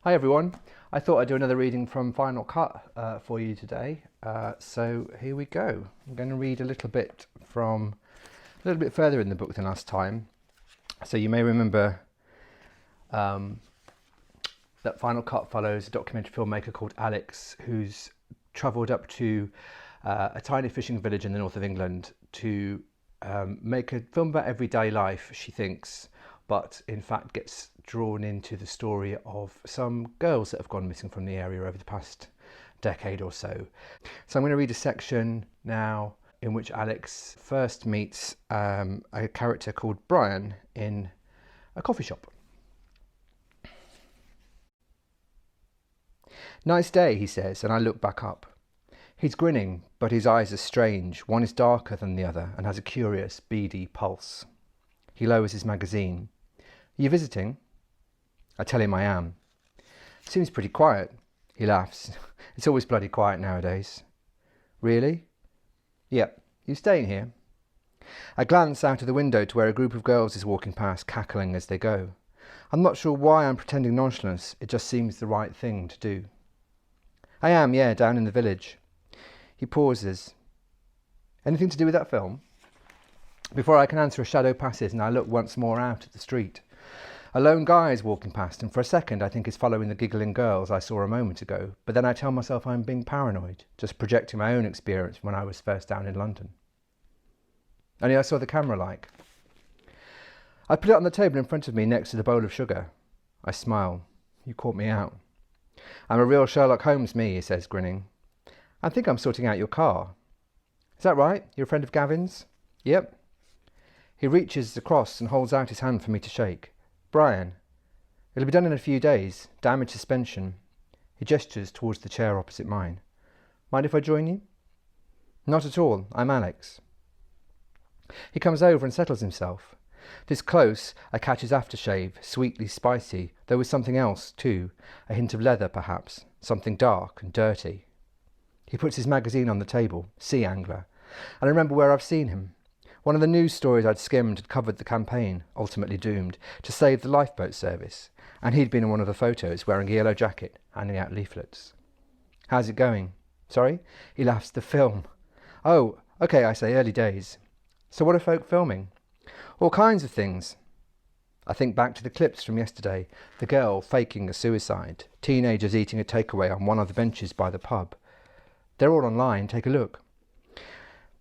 Hi everyone, I thought I'd do another reading from Final Cut for you today. So here we go. I'm going to read a little bit further in the book than last time. So you may remember that Final Cut follows a documentary filmmaker called Alex, who's travelled up to a tiny fishing village in the north of England to make a film about everyday life, she thinks, but in fact gets drawn into the story of some girls that have gone missing from the area over the past decade or so. So I'm going to read a section now in which Alex first meets a character called Brian in a coffee shop. "Nice day," he says, and I look back up. He's grinning, but his eyes are strange. One is darker than the other and has a curious, beady pulse. He lowers his magazine. "Are you visiting?" I tell him I am. "Seems pretty quiet." He laughs. "It's always bloody quiet nowadays." "Really?" "Yep. You staying here?" I glance out of the window to where a group of girls is walking past, cackling as they go. I'm not sure why I'm pretending nonchalance. It just seems the right thing to do. "I am, yeah, down in the village." He pauses. "Anything to do with that film?" Before I can answer, a shadow passes and I look once more out at the street. A lone guy is walking past, and for a second I think he's following the giggling girls I saw a moment ago, but then I tell myself I'm being paranoid, just projecting my own experience when I was first down in London. Only I saw the camera like. I put it on the table in front of me next to the bowl of sugar. I smile. "You caught me out." "I'm a real Sherlock Holmes, me," he says, grinning. "I think I'm sorting out your car." "Is that right? You're a friend of Gavin's?" "Yep." He reaches across and holds out his hand for me to shake. "Brian. It'll be done in a few days. Damaged suspension." He gestures towards the chair opposite mine. "Mind if I join you?" "Not at all. I'm Alex." He comes over and settles himself. This close, I catch his aftershave, sweetly spicy, though with something else, too, a hint of leather, perhaps, something dark and dirty. He puts his magazine on the table, Sea Angler, and I remember where I've seen him. One of the news stories I'd skimmed had covered the campaign, ultimately doomed, to save the lifeboat service, and he'd been in one of the photos wearing a yellow jacket, handing out leaflets. "How's it going?" "Sorry?" He laughs. "The film." "Oh, okay," I say, "early days." "So what are folk filming?" "All kinds of things." I think back to the clips from yesterday, the girl faking a suicide, teenagers eating a takeaway on one of the benches by the pub. They're all online, take a look.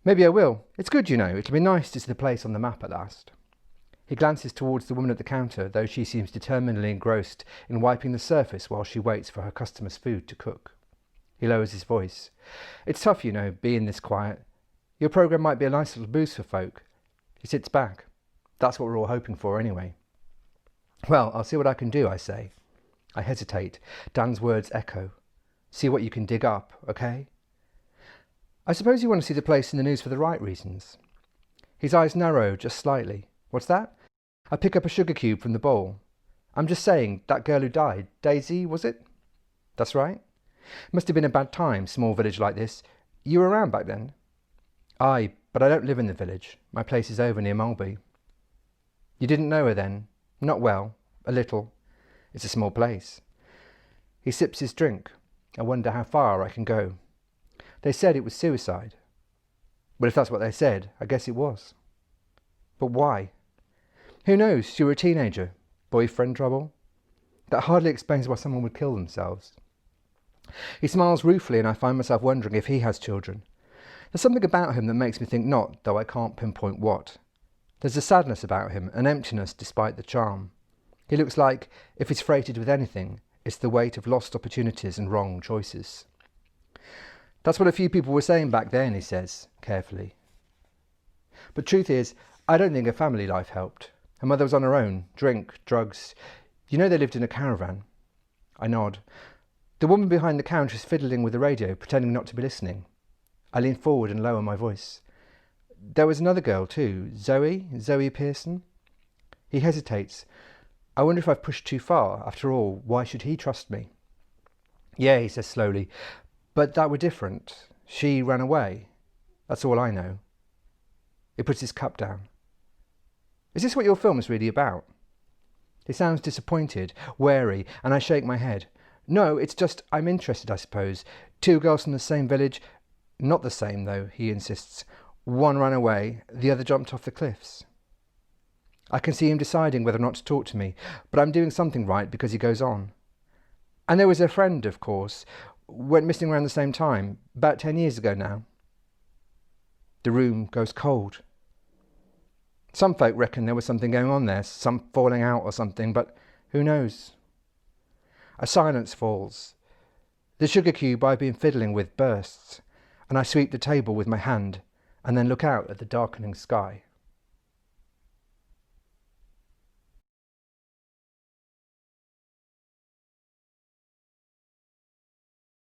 "Maybe I will. It's good, you know. It'll be nice to see the place on the map at last." He glances towards the woman at the counter, though she seems determinedly engrossed in wiping the surface while she waits for her customer's food to cook. He lowers his voice. "It's tough, you know, being this quiet. Your programme might be a nice little boost for folk." He sits back. "That's what we're all hoping for anyway." "Well, I'll see what I can do," I say. I hesitate. Dan's words echo. "See what you can dig up, okay?" "I suppose you want to see the place in the news for the right reasons." His eyes narrow just slightly. "What's that?" I pick up a sugar cube from the bowl. "I'm just saying, that girl who died, Daisy, was it?" "That's right." "Must have been a bad time, small village like this. You were around back then?" "Aye, but I don't live in the village. My place is over near Mulby." "You didn't know her then?" "Not well. A little. It's a small place." He sips his drink. I wonder how far I can go. "They said it was suicide." "Well, if that's what they said, I guess it was." "But why?" "Who knows? She was a teenager. Boyfriend trouble?" "That hardly explains why someone would kill themselves." He smiles ruefully and I find myself wondering if he has children. There's something about him that makes me think not, though I can't pinpoint what. There's a sadness about him, an emptiness despite the charm. He looks like, if he's freighted with anything, it's the weight of lost opportunities and wrong choices. "That's what a few people were saying back then," he says, carefully. "But truth is, I don't think her family life helped. Her mother was on her own, drink, drugs. You know they lived in a caravan." I nod. The woman behind the counter is fiddling with the radio, pretending not to be listening. I lean forward and lower my voice. "There was another girl too, Zoe Pearson." He hesitates. I wonder if I've pushed too far. After all, why should he trust me? "Yeah," he says slowly. "But that were different. She ran away. That's all I know." He puts his cup down. "Is this what your film is really about?" He sounds disappointed, wary, and I shake my head. No, it's just I'm interested, I suppose. Two girls from the same village. Not the same, though, he insists. One ran away, the other jumped off the cliffs. I can see him deciding whether or not to talk to me, but I'm doing something right because he goes on. And there was a friend, of course, went missing around the same time, about 10 years ago now. The room goes cold. Some folk reckon there was something going on there, some falling out or something, but who knows? A silence falls. The sugar cube I've been fiddling with bursts, and I sweep the table with my hand and then look out at the darkening sky.